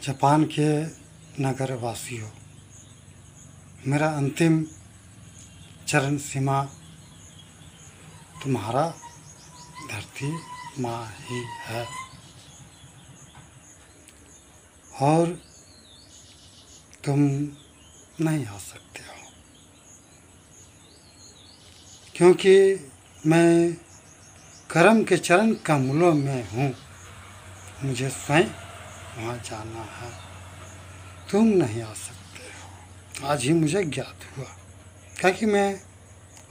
Japan के नगर वासियों, मेरा अंतिम चरण सीमा तुम्हारा धरती माँ ही है, और तुम नहीं आ सकते हो, क्योंकि मैं कर्म के चरण कमलों में हूँ। मुझे स्वयं वहाँ जाना है, तुम नहीं आ सकते हो। आज ही मुझे ज्ञात हुआ, क्योंकि मैं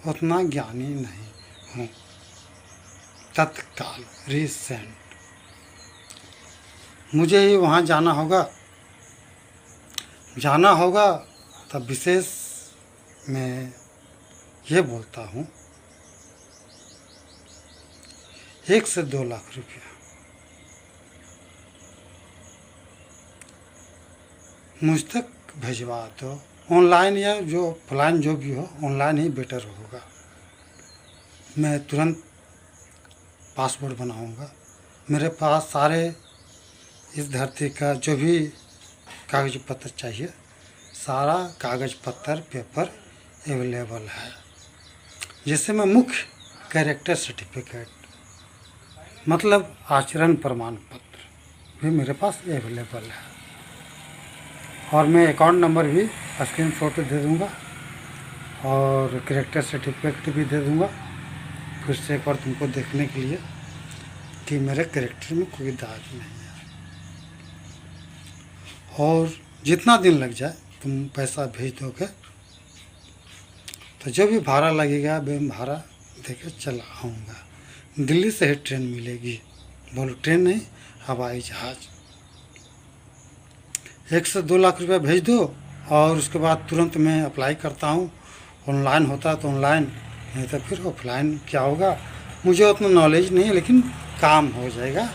उतना ज्ञानी नहीं हूँ। तत्काल रिसेंट मुझे ही वहाँ जाना होगा। तब विशेष मैं ये बोलता हूँ, 1 से 2 लाख रुपया मुझ तक भिजवा दो, ऑनलाइन या जो ऑफलाइन जो भी हो, ऑनलाइन ही बेटर होगा। मैं तुरंत पासपोर्ट बनाऊंगा। मेरे पास सारे इस धरती का जो भी कागज पत्र चाहिए, सारा कागज पत्र पेपर अवेलेबल है, जिससे मैं मुख्य कैरेक्टर सर्टिफिकेट मतलब आचरण प्रमाण पत्र भी मेरे पास अवेलेबल है, और मैं अकाउंट नंबर भी स्क्रीनशॉट दे दूंगा और कैरेक्टर सर्टिफिकेट भी दे दूंगा, फिर से एक बार तुमको देखने के लिए कि मेरे कैरेक्टर में कोई दाग नहीं है। और जितना दिन लग जाए तुम पैसा भेज दोगे, तो जो भी भाड़ा लगेगा मैं भाड़ा देकर चला आऊँगा। दिल्ली से ही ट्रेन मिलेगी, बोलो ट्रेन नहीं, हवाई जहाज़। 1 से 2 लाख रुपया भेज दो, और उसके बाद तुरंत मैं अप्लाई करता हूँ। ऑनलाइन होता तो ऑनलाइन, नहीं तो फिर ऑफलाइन क्या होगा मुझे उतना नॉलेज नहीं है, लेकिन काम हो जाएगा,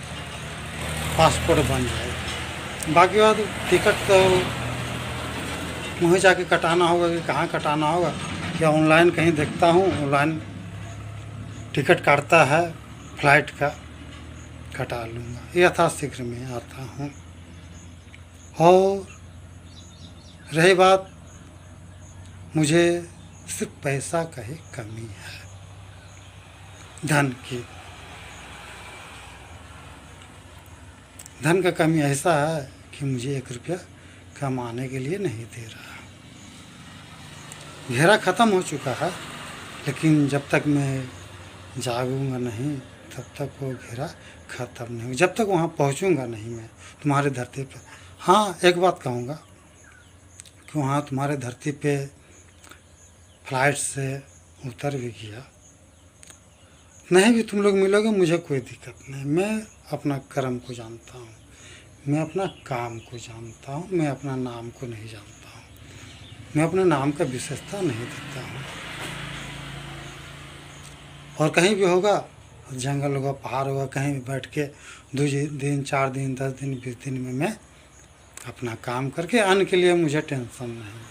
पासपोर्ट बन जाएगा। बाकी बात टिकट तो वहीं जाके कटाना होगा कि कहाँ कटाना होगा, या ऑनलाइन कहीं देखता हूँ, ऑनलाइन टिकट काटता है फ्लाइट का, कटा लूँगा। यथाशीघ्र में आता हूँ। और रही बात, मुझे सिर्फ पैसा का ही कमी है, धन की। धन का कमी ऐसा है कि मुझे 1 रुपया कमाने के लिए नहीं दे रहा। घेरा ख़त्म हो चुका है, लेकिन जब तक मैं जागूंगा नहीं, तब तक वो घेरा ख़त्म नहीं होगा, जब तक वहाँ पहुँचूंगा नहीं मैं तुम्हारे धरती पर। हाँ, एक बात कहूँगा कि वहाँ तुम्हारे धरती पे फ्लाइट से उतर भी गया, नहीं भी तुम लोग मिलोगे, मुझे कोई दिक्कत नहीं। मैं अपना कर्म को जानता हूँ, मैं अपना काम को जानता हूँ, मैं अपना नाम को नहीं जानता हूँ, मैं अपने नाम का विशेषता नहीं देता हूँ। और कहीं भी होगा, जंगल होगा, पहाड़ होगा, कहीं भी बैठ के 2 दिन 4 दिन 10 दिन 20 दिन में मैं अपना काम करके, अन्न के लिए मुझे टेंशन नहीं,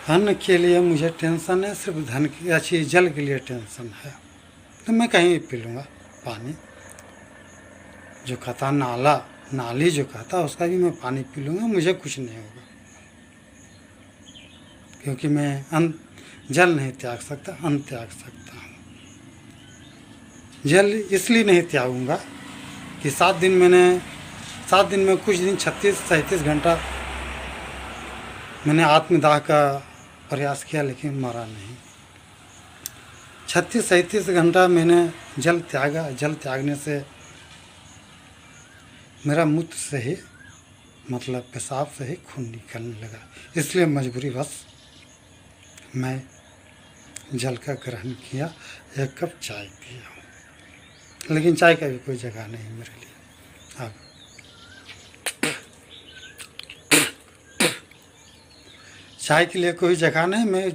अन्न के लिए मुझे टेंशन है, सिर्फ धन की अच्छी जल के लिए टेंशन है। तो मैं कहीं भी पी लूँगा पानी, जो कहता नाली जो कहता उसका भी मैं पानी पी लूँगा, मुझे कुछ नहीं होगा, क्योंकि मैं अन्न जल नहीं त्याग सकता, अन्न त्याग सकता हूँ। जल इसलिए नहीं त्यागूंगा कि 7 दिन में कुछ दिन 36-37 घंटा मैंने आत्मदाह का प्रयास किया, लेकिन मरा नहीं। 36-37 घंटा मैंने जल त्यागा। जल त्यागने से मेरा मूत्र से ही मतलब पेशाब से ही खून निकलने लगा, इसलिए मजबूरीवश मैं जल का ग्रहण किया, 1 कप चाय पिया, लेकिन चाय का भी कोई जगह नहीं मेरे लिए। अब चाय के लिए कोई जगह नहीं, मैं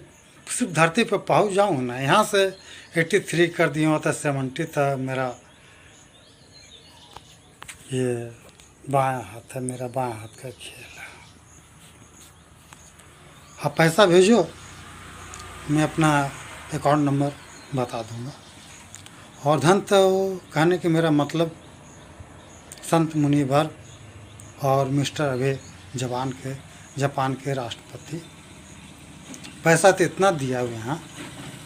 सिर्फ धरती पर पहुंच जाऊँ ना, यहाँ से 83 कर दिया होता, 70 था मेरा। ये बायां हाथ है, मेरा बायां हाथ का खेल है। आप पैसा भेजो, मैं अपना अकाउंट नंबर बता दूंगा। और धन तो कहने के मेरा मतलब संत मुनिवर और मिस्टर अबे जापान के राष्ट्रपति। पैसा तो इतना दिया हुए हैं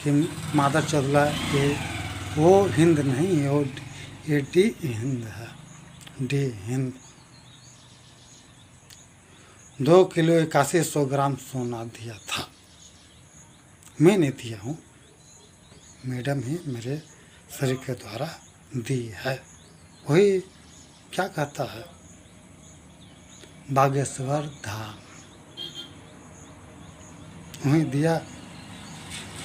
कि मादर चौधला ये वो हिंद नहीं है, वो ये डी हिंद है, डी हिंद। 2 किलो 8100 ग्राम सोना दिया था। मैं नहीं दिया हूँ, मैडम ही मेरे शरीर के द्वारा दी है। वही क्या कहता है, बागेश्वर धाम वहीं दिया।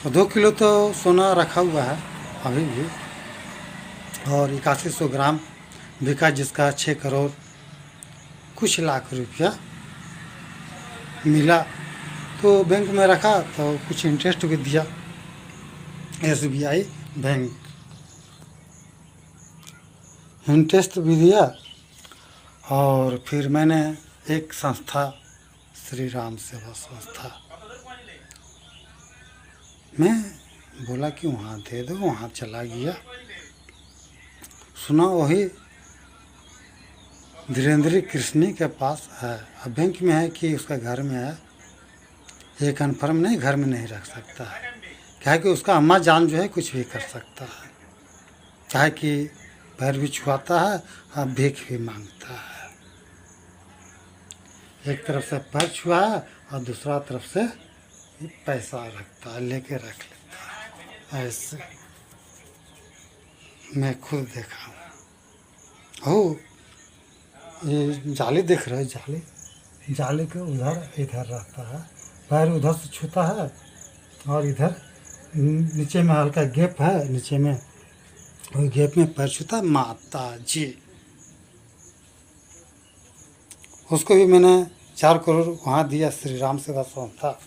और 2 किलो तो सोना रखा हुआ है अभी भी, और 8100 ग्राम बिका, जिसका 6 करोड़ कुछ लाख रुपया मिला। तो बैंक में रखा तो कुछ इंटरेस्ट भी दिया, SBI बैंक इंटरेस्ट भी दिया। और फिर मैंने एक संस्था, श्री राम सेवा संस्था, मैं बोला कि वहाँ दे दो, वहाँ चला गया। सुना वही धीरेन्द्र कृष्णी के पास है। अब बैंक में है कि उसका घर में है, ये कन्फर्म नहीं, घर में नहीं रख सकता है। क्या है कि उसका अम्मा जान जो है कुछ भी कर सकता है, चाहे कि पैर भी छुआता है और भीख भी मांगता है। एक तरफ से पैर छुआया और दूसरा तरफ से पैसा रखता है, लेके रख लेता है। ऐसे मैं खुद देखा हूँ। हो ये जाली दिख रहा है, जाली के उधर इधर रहता है, पैर उधर से छूता है और इधर नीचे में हल्का गैप है, नीचे में वही गैप में पैर छूता है। माता जी, उसको भी मैंने 4 करोड़ वहाँ दिया, श्री राम सेवा संस्था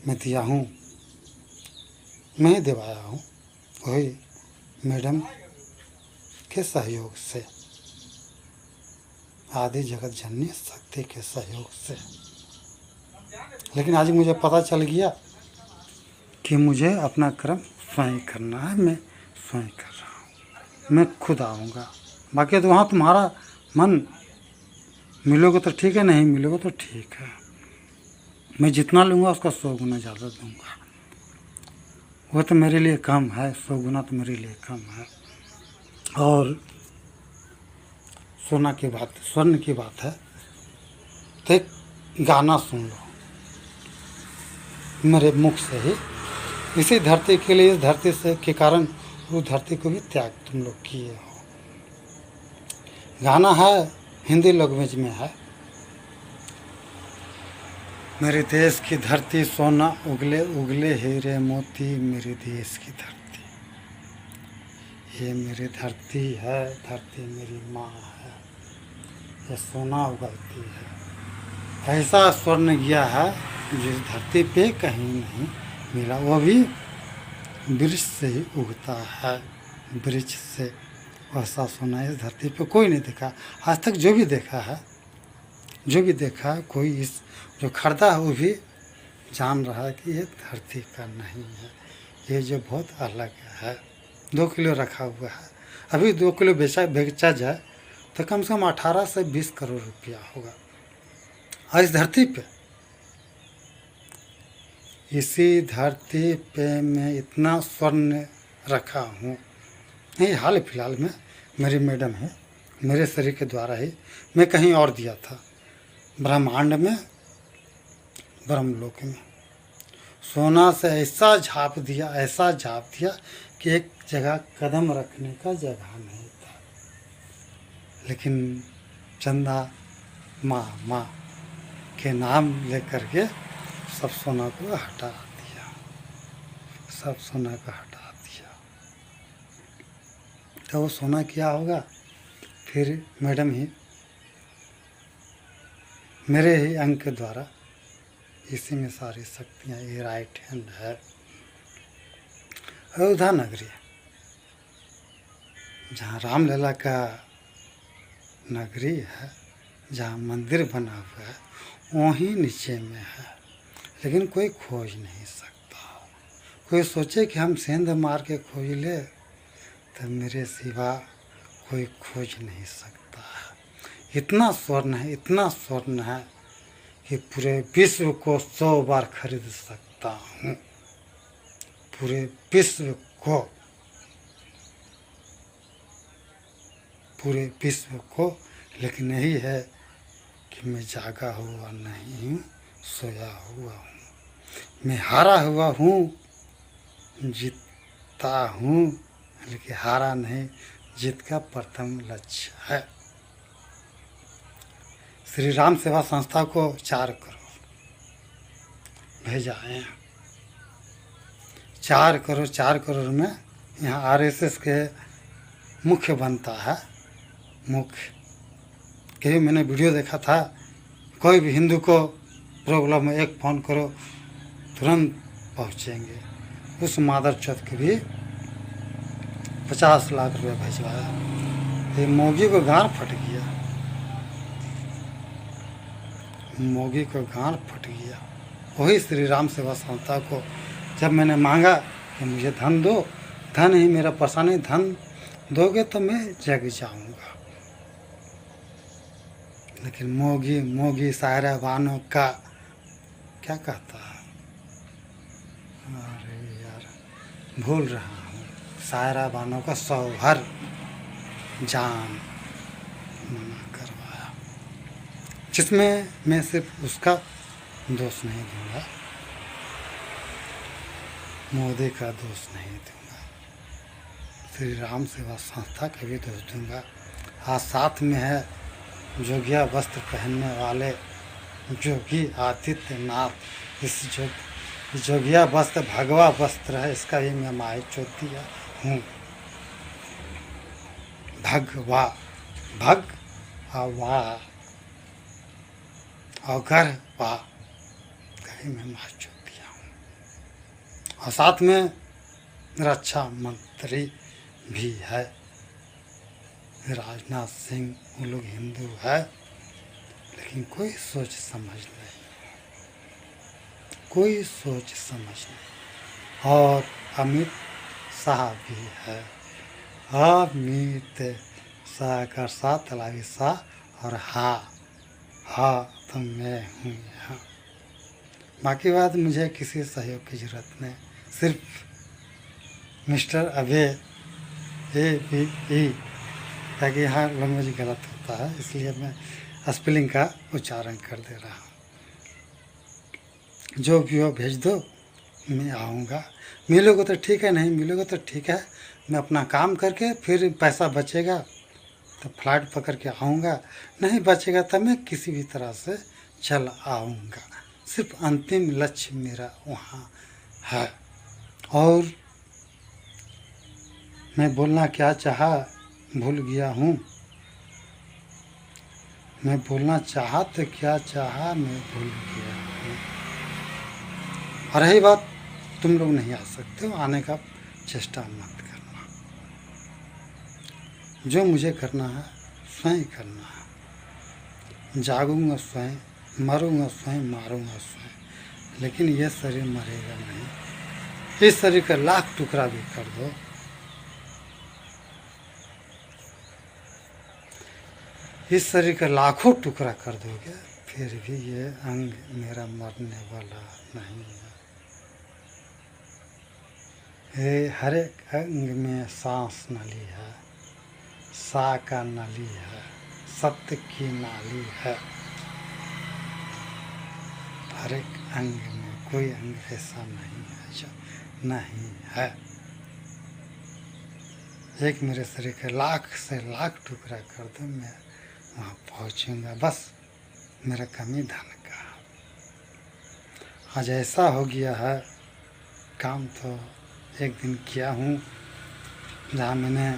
में दिया हूँ, मैं ही दिवाया हूँ, वही मैडम के सहयोग से, आदि जगत जननी शक्ति के सहयोग से। लेकिन आज मुझे पता चल गया कि मुझे अपना कर्म स्वयं करना है, मैं स्वयं कर रहा हूँ, मैं खुद आऊँगा। बाकी तो वहाँ तुम्हारा मन मिलोगे तो ठीक है, नहीं मिलोगे तो ठीक है। मैं जितना लूँगा उसका 100 गुना ज़्यादा दूँगा। वो तो मेरे लिए कम है, 100 गुना तो मेरे लिए कम है। और सोना की बात, स्वर्ण की बात है तो एक गाना सुन लो मेरे मुख से ही। इसी धरती के लिए, इस धरती से के कारण उस धरती को भी त्याग तुम लोग किए हो। गाना है, हिंदी लैंग्वेज में है। मेरे देश की धरती सोना उगले उगले हीरे मोती, मेरे देश की धरती, ये मेरी धरती है, धरती मेरी माँ है, ये सोना उगलती है। ऐसा स्वर्ण गया है जिस धरती पे कहीं नहीं मिला, वो भी वृक्ष से ही उगता है, वृक्ष से। वैसा सोना इस धरती पे कोई नहीं देखा आज तक। जो भी देखा है, जो भी देखा है, कोई इस जो खरीदा है वो भी जान रहा है कि ये धरती का नहीं है, ये जो बहुत अलग है। 2 किलो रखा हुआ है, अभी 2 किलो बेचा जाए तो कम से कम 18 से 20 करोड़ रुपया होगा। और इस धरती पे, इसी धरती पे मैं इतना स्वर्ण रखा हूँ। नहीं, हाल फिलहाल में मेरी मैडम है, मेरे शरीर के द्वारा ही। मैं कहीं और दिया था, ब्रह्मांड में, ब्रह्मलोक में। सोना से ऐसा झाँप दिया, ऐसा झाँप दिया कि एक जगह कदम रखने का जगह नहीं था। लेकिन चंदा माँ के नाम लेकर के सब सोना को हटा दिया, सब सोना को हटा दिया। तो वो सोना क्या होगा? फिर मैडम ही मेरे ही अंग के द्वारा, इसी में सारी शक्तियाँ, ये राइट हैंड है। अयोध्या नगरी, जहाँ रामलला का नगरी है, जहाँ मंदिर बना हुआ है, वहीं नीचे में है। लेकिन कोई खोज नहीं सकता। कोई सोचे कि हम सेंध मार के खोज ले, तो मेरे सिवा कोई खोज नहीं सकता। सकता है। इतना स्वर्ण है, इतना स्वर्ण है कि पूरे विश्व को 100 बार खरीद सकता हूँ, पूरे विश्व को, पूरे विश्व को। लेकिन यही है कि मैं जागा हुआ नहीं हूँ, सोया हुआ हूँ। मैं हारा हुआ हूँ, जीतता हूँ, लेकिन हारा नहीं, जीत का प्रथम लक्ष्य है। श्री राम सेवा संस्था को 4 करोड़ भेजा है। 4 करोड़, 4 करोड़ में यहाँ आरएसएस के मुख्य बनता है, मुख्य। कहीं मैंने वीडियो देखा था, कोई भी हिंदू को प्रॉब्लम है, एक फ़ोन करो तुरंत पहुँचेंगे। उस मादर चौथ के भी 50 लाख रुपए भिजवाया। ये मोगी को गांड फट गया, मोगी को गांड फट गया। वही श्री राम सेवा संस्था को जब मैंने मांगा कि मुझे धन दो, धन ही मेरा परेशानी, धन दोगे तो मैं जग जाऊंगा। लेकिन मोगी सायरा बानो का क्या कहता है, अरे यार भूल रहा हूँ, सायरा बानो का सौहर जान मना करवाया, जिसमें मैं सिर्फ उसका दोष नहीं दूंगा, मोदी का दोष नहीं दूंगा, श्री राम सेवा संस्था का भी दोष दूंगा। आज साथ में है जोगिया वस्त्र पहनने वाले जोगी आदित्यनाथ। इस जोगिया वस्त्र भगवा वस्त्र है, इसका भी मैं माहिर दिया हूँ। भगवा, भग वा और वा कहीं मैं माहिर दिया हूँ। और साथ में रक्षा मंत्री भी है, राजनाथ सिंह। वो लोग हिंदू है, लेकिन कोई सोच समझ नहीं, कोई सोच समझ नहीं। और अमित शाह भी है, अमित शाह का साथ तलावी शाह और हा तो मैं हूँ यहाँ। बाकी बात मुझे किसी सहयोग की ज़रूरत नहीं, सिर्फ मिस्टर अभय ABE, ताकि यहाँ लैंग्वेज गलत होता है, इसलिए मैं स्पेलिंग का उच्चारण कर दे रहा हूँ। जो भी हो भेज दो, मैं आऊँगा। मिलोगे तो ठीक है, नहीं मिलोगे तो ठीक है। मैं अपना काम करके फिर पैसा बचेगा तो फ्लाइट पकड़ के आऊँगा, नहीं बचेगा तो मैं किसी भी तरह से चल आऊँगा। सिर्फ अंतिम लक्ष्य मेरा वहाँ है। और मैं बोलना क्या चाहा भूल गया हूँ, मैं बोलना चाहा तो क्या चाहा मैं भूल गया हूँ। और रही बात, तुम लोग नहीं आ सकते हो, आने का चेष्टा मत करना। जो मुझे करना है स्वयं करना है। जागूंगा स्वयं, मरूंगा स्वयं, मारूंगा स्वयं, लेकिन यह शरीर मरेगा नहीं। इस शरीर का लाख टुकड़ा भी कर दो, इस शरीर का लाखों टुकड़ा कर दोगे, फिर भी ये अंग मेरा मरने वाला नहीं है। हर एक अंग में सांस नली है, सा का नली है, सत्य की नाली है। हर एक अंग में कोई अंग ऐसा नहीं है जो नहीं है। एक मेरे शरीर के लाख से लाख टुकड़ा कर दो, मैं वहाँ पहुँचूँगा। बस मेरा कमी धन का। आज ऐसा हो गया है, काम तो एक दिन किया हूँ जहाँ मैंने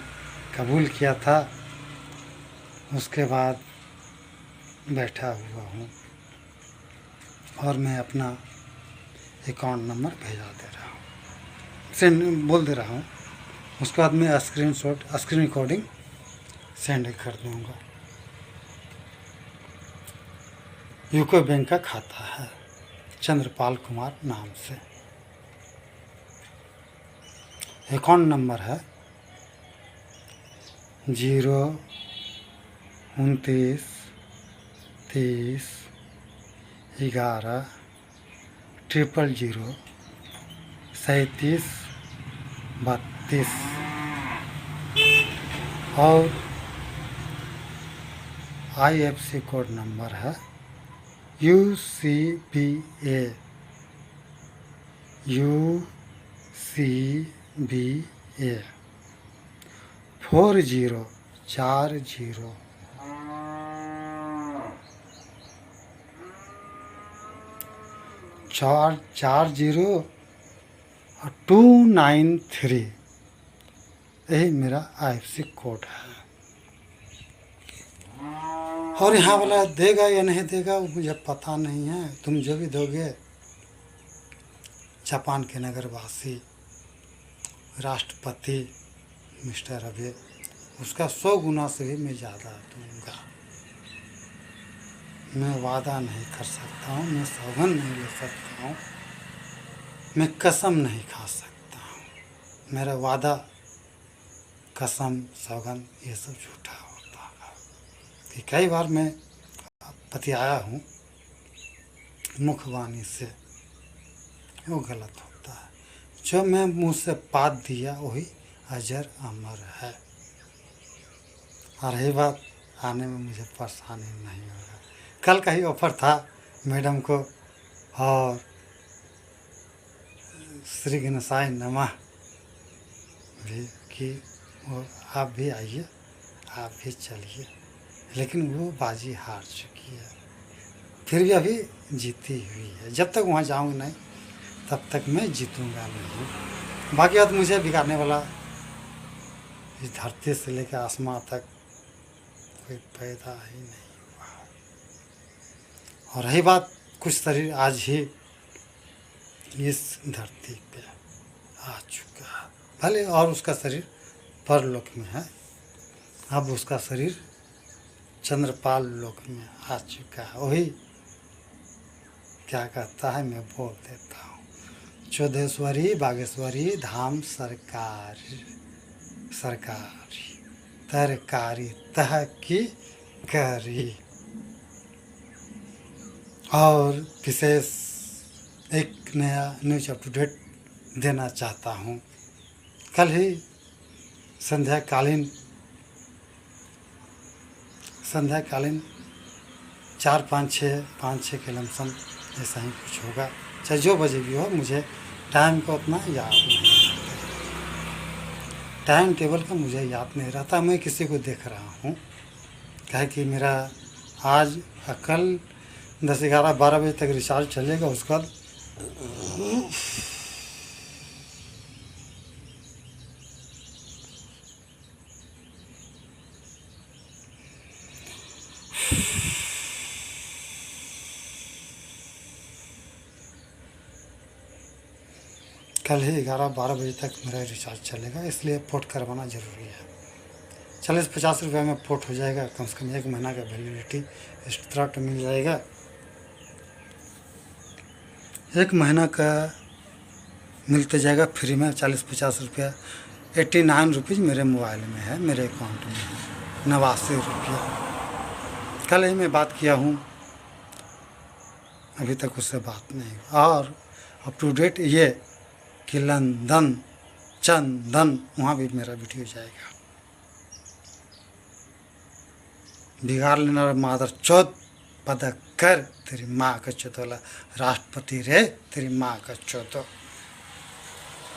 कबूल किया था, उसके बाद बैठा हुआ हूँ और मैं अपना अकाउंट नंबर भेजा दे रहा हूँ, सेंड बोल दे रहा हूँ। उसके बाद मैं स्क्रीन रिकॉर्डिंग सेंड कर दूँगा। यूको बैंक का खाता है, चंद्रपाल कुमार नाम से। अकाउंट नंबर है 0 29 30 11 000 37 32 और IFC कोड नंबर है UCBA 4040 293। यही मेरा IFC कोड है। और यहाँ वाला देगा या नहीं देगा वो मुझे पता नहीं है। तुम जो भी दोगे, जापान के नगरवासी राष्ट्रपति मिस्टर अबे, उसका 100 गुना से भी मैं ज़्यादा दूंगा। मैं वादा नहीं कर सकता हूँ, मैं सौगंध नहीं ले सकता हूँ, मैं कसम नहीं खा सकता हूँ। मेरा वादा, कसम, सौगंध ये सब झूठा होता है। कि कई बार मैं बतियाया हूँ मुखवाणी से, वो गलत होता है। जो मैं मुंह से बात दिया वही अजर अमर है। और रही बात आने में मुझे परेशानी नहीं होगा। कल का ही ऑफर था मैडम को, और श्री गणेशाय नमः भी कि वो आप भी आइए, आप भी चलिए, लेकिन वो बाजी हार चुकी है। फिर भी अभी जीती हुई है। जब तक वहाँ जाऊँगा नहीं तब तक मैं जीतूँगा नहीं। बाकी बात मुझे बिगाड़ने वाला इस धरती से लेकर आसमां तक कोई पैदा ही नहीं हुआ। और रही बात, कुछ शरीर आज ही इस धरती पे आ चुका है, भले और उसका शरीर परलोक में है। अब उसका शरीर चंद्रपाल लोक में आ चुका है। वही क्या कहता है मैं बोल देता हूँ। चौदेश्वरी बागेश्वरी धाम सरकारी तरकारी तह की करी। और विशेष एक नया न्यूज अप टू डेट देना चाहता हूँ। कल ही संध्याकालीन 4-5-6 के लमसम ऐसा ही कुछ होगा। चाहे जो बजे भी हो, मुझे टाइम का उतना याद नहीं रहता। टाइम टेबल का मुझे याद नहीं रहता। मैं किसी को देख रहा हूँ, कहे कि मेरा आज कल 10-11-12 बजे तक रिचार्ज चलेगा। उसका कल ही 11-12 बजे तक मेरा रिचार्ज चलेगा, इसलिए पोर्ट करवाना ज़रूरी है। 40-50 रुपये में पोर्ट हो जाएगा। कम से कम 1 महीना का वैलिडिटी एक्स्ट्रा तो मिल जाएगा। 1 महीना का मिलते जाएगा फ्री में। 40-50 रुपया, 89 रुपीज़ मेरे मोबाइल में है, मेरे अकाउंट में है 89 रुपया। कल ही मैं बात किया हूँ, अभी तक उससे बात नहीं हुई। और अप टू डेट ये कि लंदन चंदन, वहाँ भी मेरा वीडियो जाएगा। बिगाड़ लेना मादर चौथ पदक कर, तेरी माँ का चौथोला राष्ट्रपति रे, तेरी माँ का चौथो।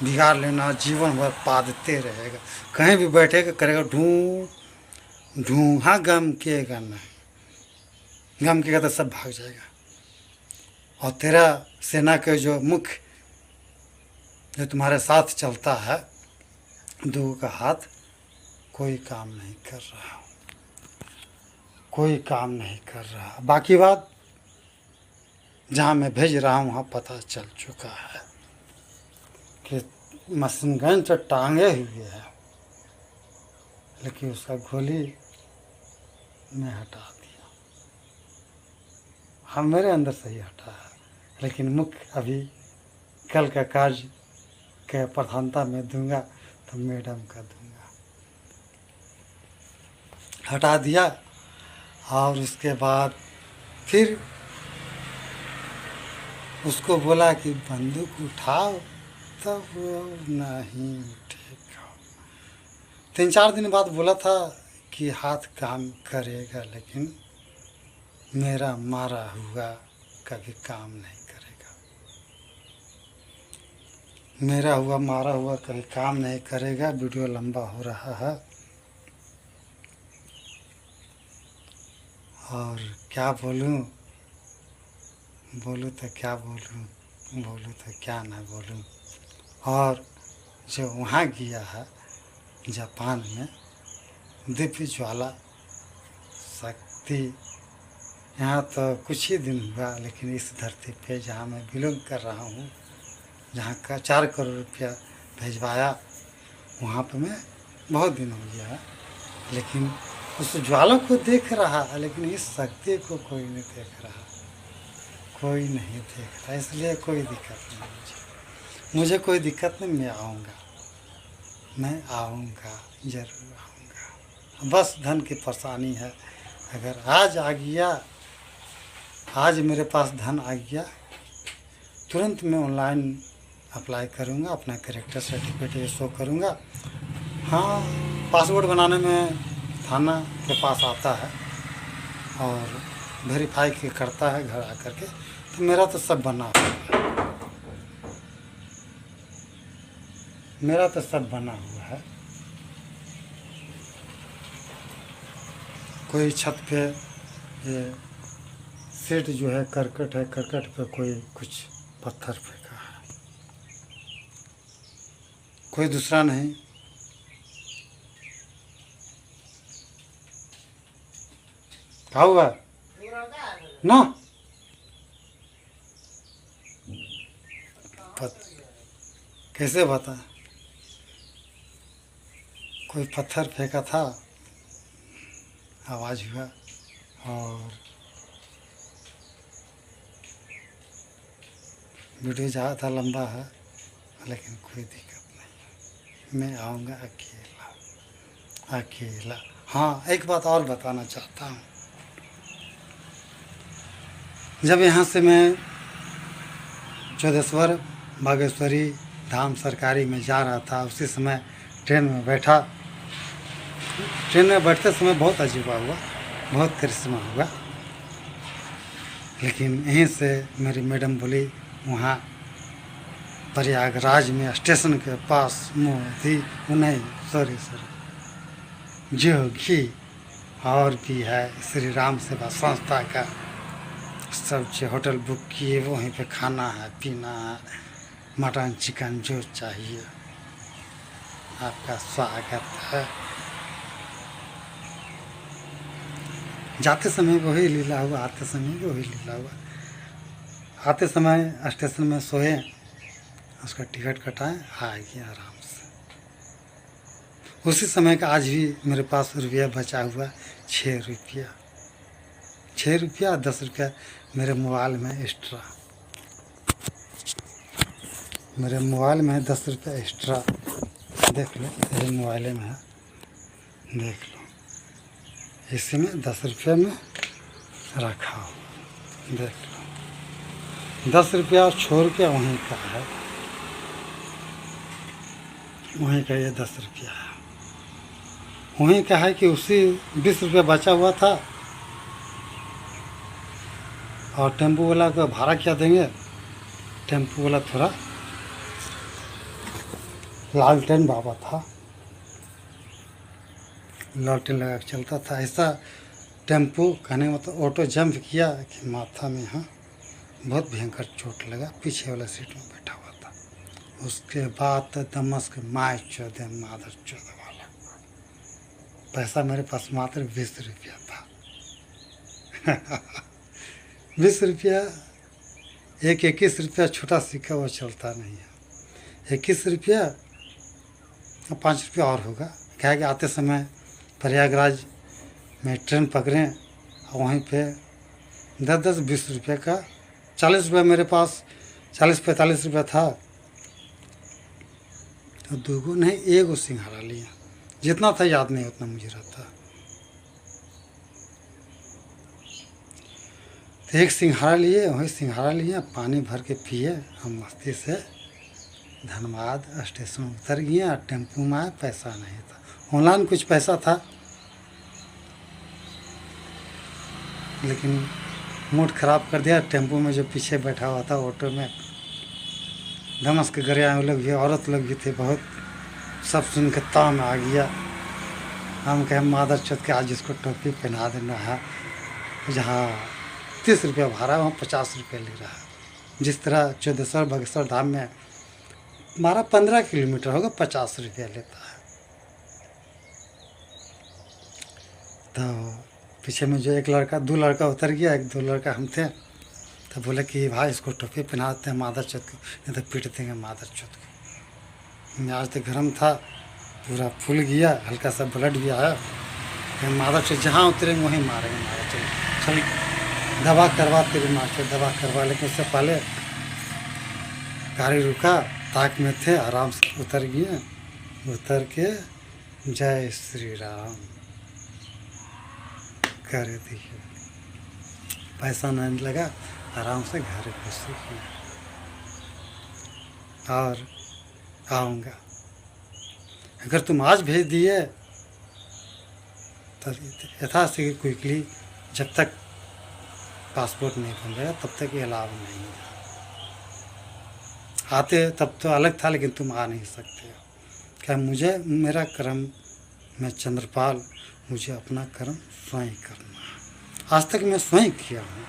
बिगाड़ लेना, जीवन भर पादते रहेगा। कहीं भी बैठेगा करेगा ढूं ढूं। हाँ, गम किएगा नहीं, गम किएगा तो सब भाग जाएगा। और तेरा सेना के जो मुख्य जो तुम्हारे साथ चलता है, दो का हाथ कोई काम नहीं कर रहा, कोई काम नहीं कर रहा। बाकी बात जहाँ मैं भेज रहा हूँ वहाँ पता चल चुका है कि मशीन गन से टांगे हुए है, लेकिन उसका गोली मैं हटा दिया। हाँ, मेरे अंदर से ही हटा है, लेकिन मुख्य अभी कल का कार्य के प्रधानता में दूंगा तो मैडम का दूंगा। हटा दिया और उसके बाद फिर उसको बोला कि बंदूक उठाओ, तब वो नहीं उठेगा। 3-4 दिन बाद बोला था कि हाथ काम करेगा, लेकिन मेरा मारा हुआ कभी काम नहीं करेगा। मेरा हुआ मारा हुआ कभी काम नहीं करेगा। वीडियो लंबा हो रहा है और क्या बोलूं, बोलूं तो क्या बोलूं, बोलूं तो क्या ना बोलूं। और जो वहाँ गया है जापान में, दिव्य ज्वाला शक्ति, यहाँ तो कुछ ही दिन हुआ, लेकिन इस धरती पे जहाँ मैं बिलोंग कर रहा हूँ, जहाँ का 4 करोड़ रुपया भिजवाया, वहाँ पे मैं बहुत दिन हो गया है, लेकिन उस ज्वाला को देख रहा है, लेकिन इस शक्ति को कोई नहीं देख रहा, कोई नहीं देख रहा। इसलिए कोई दिक्कत नहीं मुझे कोई दिक्कत नहीं। मैं आऊँगा, ज़रूर आऊँगा। बस धन की परेशानी है। अगर आज आ गया, आज मेरे पास धन आ गया, तुरंत मैं ऑनलाइन अप्लाई करूँगा, अपना कैरेक्टर सर्टिफिकेट ये शो करूँगा। हाँ, पासपोर्ट बनाने में थाना के पास आता है और वेरीफाई करता है घर आकर के, तो मेरा तो सब बना हुआ है, मेरा तो सब बना हुआ है। कोई छत पे ये सेट जो है करकट है, करकट पे कोई कुछ पत्थर फेंका है, कोई दूसरा नहीं। क्या हुआ ना, कैसे बता, कोई पत्थर फेंका था, आवाज़ हुआ। और वीडियो ज़्यादा लंबा है, लेकिन कोई दिक्कत नहीं, मैं आऊँगा अकेला अकेला। हाँ, एक बात और बताना चाहता हूँ। जब यहाँ से मैं चौदेश्वर बागेश्वरी धाम सरकारी में जा रहा था, उसी समय ट्रेन में बैठा। ट्रेन में बैठते समय बहुत अजीब हुआ, बहुत करिश्मा हुआ। लेकिन यहीं से मेरी मैडम बोली, वहाँ प्रयागराज में स्टेशन के पास मोदी नहीं, सॉरी जोगी और भी है श्री राम सेवा संस्था का सब होटल बुक किए, वहीं पे खाना है, पीना है, मटन चिकन जो चाहिए, आपका स्वागत है। जाते समय वही लीला हुआ, आते समय भी वही लीला हुआ। आते समय स्टेशन में सोए, उसका टिकट कटाएं, आएगी आराम से। उसी समय का आज भी मेरे पास रुपया बचा हुआ 6 रुपया, 6 रुपया 10 रुपया मेरे मोबाइल में एक्स्ट्रा, मेरे मोबाइल में 10 रुपया एक्स्ट्रा, देख लो, मेरे मोबाइल में है, देख लो, इसी में 10 रुपया में रखा हो, देख लो, 10 रुपया छोड़ के वहीं का है, वहीं का ये 10 रुपया है, वहीं का है कि उसी 20 रुपया बचा हुआ था। और टेम्पो वाला का भाड़ा क्या देंगे, टेम्पो वाला थोड़ा लालटेन बाबा था, लालटेन लगा के चलता था। ऐसा टेम्पो कहने मतलब ऑटो जंप किया कि माथा में यहाँ बहुत भयंकर चोट लगा, पीछे वाला सीट में बैठा हुआ था। उसके बाद दमस के माय चौदह मादर चौदह वाला पैसा मेरे पास मात्र 20 रुपया था। 20 रुपया, एक 21 रुपया छोटा सिक्का वो चलता नहीं है। 21 रुपया 5 रुपया और होगा, क्या है कि आते समय प्रयागराज में ट्रेन पकड़ें और वहीं पे 10-10 20 रुपये का 40 रुपया मेरे पास 40-45 रुपया था, तो 2 नहीं 1 सिंघाड़ा लिया, जितना था याद नहीं उतना मुझे रहता। तो एक सिंघाड़ा लिए, वही सिंघाड़ा लिए, पानी भर के पिए। हम मस्ती से धनबाद स्टेशन उतर गए और टेम्पू में आए। पैसा नहीं था, ऑनलाइन कुछ पैसा था, लेकिन मूड ख़राब कर दिया। टेम्पू में जो पीछे बैठा हुआ था ऑटो में, धमस के गरिया लोग भी, औरत लोग भी थे बहुत। सब सुन के ताम आ गया। हम कहे मादर चौथ के आज इसको टोपी पहना देना है। जहाँ 30 रुपया भाड़ा, वहाँ 50 रुपया ले रहा है। जिस तरह चौदेश्वर बागेश्वर धाम में हमारा 15 किलोमीटर होगा, 50 रुपया लेता है। तो पीछे में जो एक लड़का, 2 लड़का उतर गया, 1-2 लड़का हम थे। तो बोले कि भाई इसको टोपी पहनाते हैं मादर चौथ को, नहीं तो पीट देंगे मादर चौथ को। मैं आज तो गर्म था, पूरा फूल गया, हल्का सा ब्लड भी आया। फिर मादर चौथ जहाँ उतरेंगे वहीं मारेंगे मादर चौथ। चल दवा करवा, तेरी मार चौथ दवा करवा। लेकिन उससे पहले गाड़ी रुका, ताक में थे, आराम से उतर गए। उतर के जय श्री राम कर दिए। पैसा नहीं लगा, आराम से घर घुसे। और आऊँगा, अगर तुम आज भेज दिए तो यथाशीघ्र क्विकली, जब तक पासपोर्ट नहीं बन गया तब तक ये अलाउ नहीं है। आते तब तो अलग था, लेकिन तुम आ नहीं सकते हो। क्या मुझे, मेरा कर्म, मैं चंद्रपाल, मुझे अपना कर्म स्वयं करना है। आज तक मैं स्वयं किया हूँ,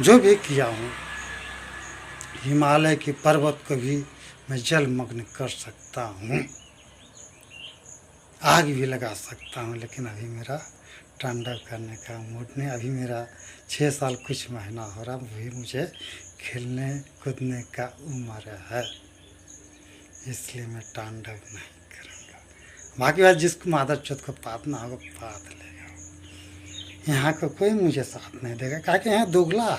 जो भी किया हूँ। हिमालय के पर्वत को भी मैं जलमग्न कर सकता हूँ, आग भी लगा सकता हूँ, लेकिन अभी मेरा तांडव करने का मूड नहीं। अभी मेरा 6 साल कुछ महीना हो रहा, वही मुझे खेलने कूदने का उम्र है, इसलिए मैं तांडव नहीं करूँगा। बाकी बात जिसको मादर चौथ को पातना होगा पात लेगा। यहाँ को कोई मुझे साथ नहीं देगा, क्या कि यहाँ दोगला है।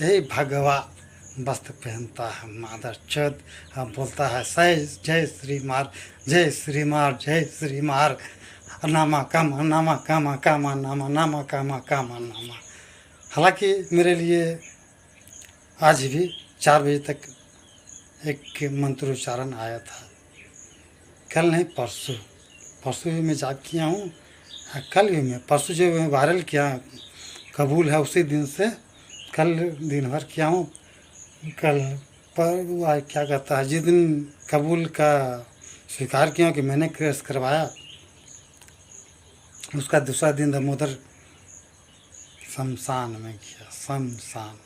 यही भगवा वस्त्र पहनता है मादर चौथ, बोलता है जय श्री मार, जय श्री मार, जय श्री मार, नामा कामा नामा कामा कामा नामा नामा कामा कामा नामा। हालांकि मेरे लिए आज भी 4 बजे तक एक मंत्रोच्चारण आया था। कल नहीं, परसों भी मैं जाप किया हूँ। कल भी मैं, परसों जो मैं वायरल किया कबूल है, उसी दिन से कल दिन भर किया हूँ। कल पर क्या कहता है, जिस दिन कबूल का स्वीकार किया कि मैंने केस करवाया, उसका दूसरा दिन दामोदर शमशान में किया। शमशान,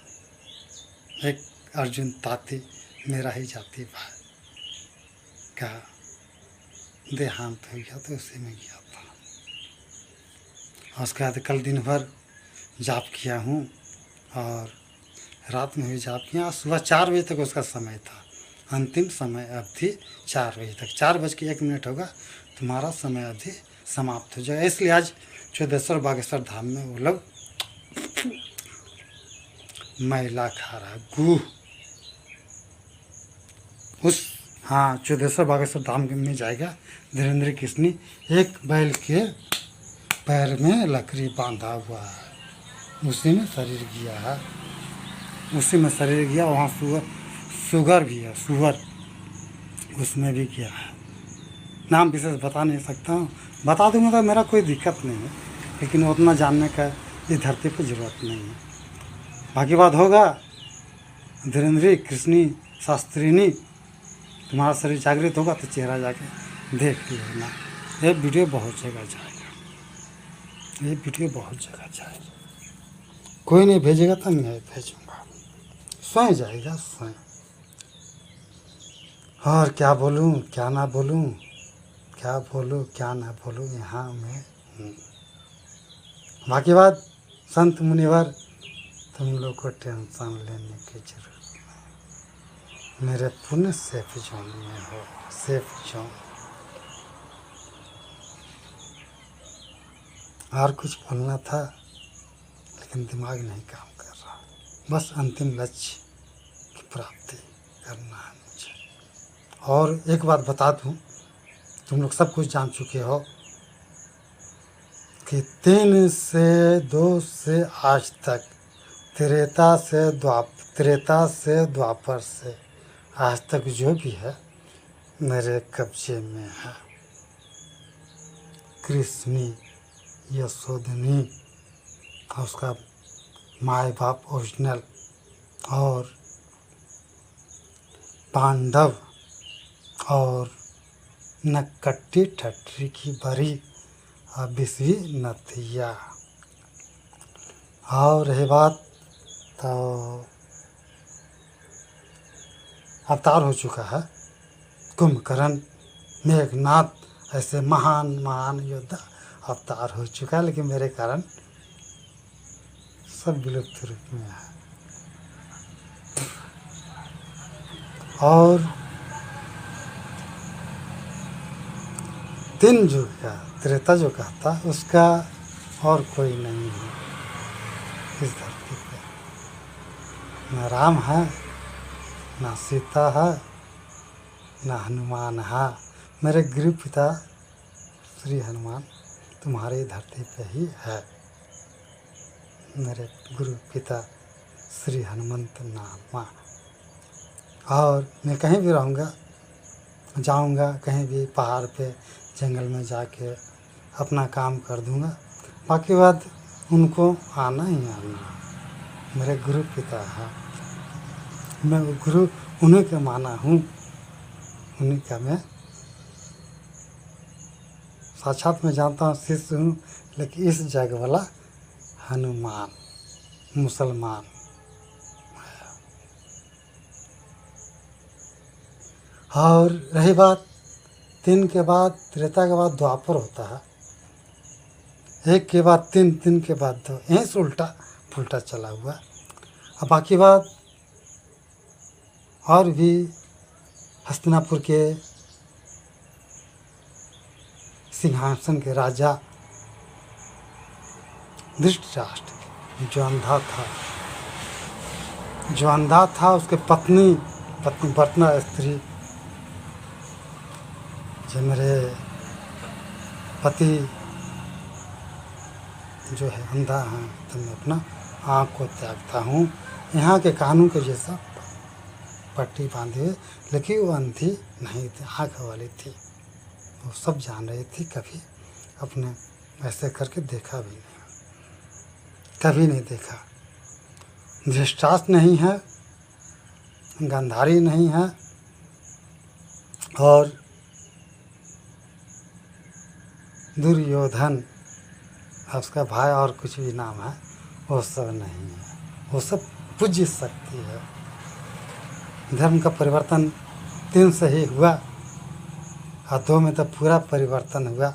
एक अर्जुन ताती, मेरा ही जाति भाई का देहांत हो गया, तो उसी में गया था। और उसके बाद कल दिन भर जाप किया हूँ, और रात में भी जाप किया। सुबह 4 बजे तक उसका समय था, अंतिम समय अवधि 4 बजे तक। 4:01 होगा, तुम्हारा समय अवधि समाप्त हो जाएगा। इसलिए आज चौदेश्वर बागेश्वर धाम में वो लोग मैला खा रहा है, गू। हाँ, चौदेश्वर बागेश्वर धाम में जाएगा धीरेन्द्र कृष्णी। एक बैल के पैर में लकड़ी बांधा हुआ है, उसी में शरीर गया है, उसी में शरीर गया। वहाँ शुगर भी है, शुगर उसमें भी गया है। नाम विशेष बता नहीं सकता हूँ, बता दूँगा तो मेरा कोई दिक्कत नहीं है, लेकिन उतना जानने का इस धरती पर ज़रूरत नहीं है। बाकी बात होगा, धीरेन्द्र कृष्णी शास्त्रिनी, तुम्हारा शरीर जागृत होगा तो चेहरा जाके देख लेना। ये वीडियो बहुत जगह जाएगा, ये वीडियो बहुत जगह जाएगा। कोई नहीं भेजेगा तो मैं भेजूँगा, स्वयं जाएगा, स्वयं। और क्या बोलूँ क्या ना बोलूँ, क्या बोलूँ क्या ना बोलूँ, यहाँ मैं हूँ। बाकी बात संत मुनिवर, तुम लोग को टेंशन लेने की जरूरत नहीं, मेरे पुण्य सेफ जोन में हो, सेफ जोन। और कुछ बोलना था, लेकिन दिमाग नहीं काम कर रहा। बस अंतिम लक्ष्य की प्राप्ति करना है मुझे। और एक बात बता दूं, तुम लोग सब कुछ जान चुके हो कि 3 से 2 से आज तक त्रेता से द्वापर से आज तक जो भी है मेरे कब्जे में है। कृष्णी, यशोदनी और उसका माँ बाप ओरिजिनल, और पांडव, और नक्कट्टी ठट्टी की बड़ी और 20वीं नथिया। और रही बात तो अवतार हो चुका है कुंभकर्ण, मेघनाथ, ऐसे महान महान योद्धा अवतार हो चुका है, लेकिन मेरे कारण सब विलुप्त रूप में है। और 3 युग का त्रेता जो कहता उसका और कोई नहीं है इस धरती पे। न राम है, न सीता है, न हनुमान है। मेरे गुरु पिता श्री हनुमान तुम्हारी धरती पे ही है। मेरे गुरु पिता श्री हनुमंत नामा। और मैं कहीं भी रहूँगा, जाऊँगा कहीं भी, पहाड़ पे, जंगल में जाके अपना काम कर दूँगा। बाकी बात उनको आना ही आना। मेरे गुरु पिता है, मैं गुरु उन्हीं का माना हूँ, उन्हीं का मैं साक्षात में जानता हूँ, शिष्य हूँ। लेकिन इस जग वाला हनुमान मुसलमान। और रही बात 3 के बाद, त्रेता के बाद द्वापर होता है, 1 के बाद 3, 3 के बाद 2, यहीं से उल्टा पुल्टा चला हुआ। अब बाकी बात और भी हस्तिनापुर के सिंहासन के राजा धृतराष्ट्र जो अंधा था, उसके पत्नी वर्तना स्त्री, जो मेरे पति जो है अंधा है तो मैं अपना आँख को त्यागता हूँ। यहाँ के कानून के जैसा पट्टी बांधे हुए, लेकिन वो अंधी नहीं थी, आँख वाली थी। वो सब जान रही थी, कभी अपने ऐसे करके देखा भी नहीं, कभी नहीं देखा। धृतराष्ट्र नहीं है, गांधारी नहीं है, और दुर्योधन उसका भाई और कुछ भी नाम है, वो सब नहीं है। वो सब पूज्य शक्ति है। धर्म का परिवर्तन 3 से ही हुआ, और 2 में तो पूरा परिवर्तन हुआ।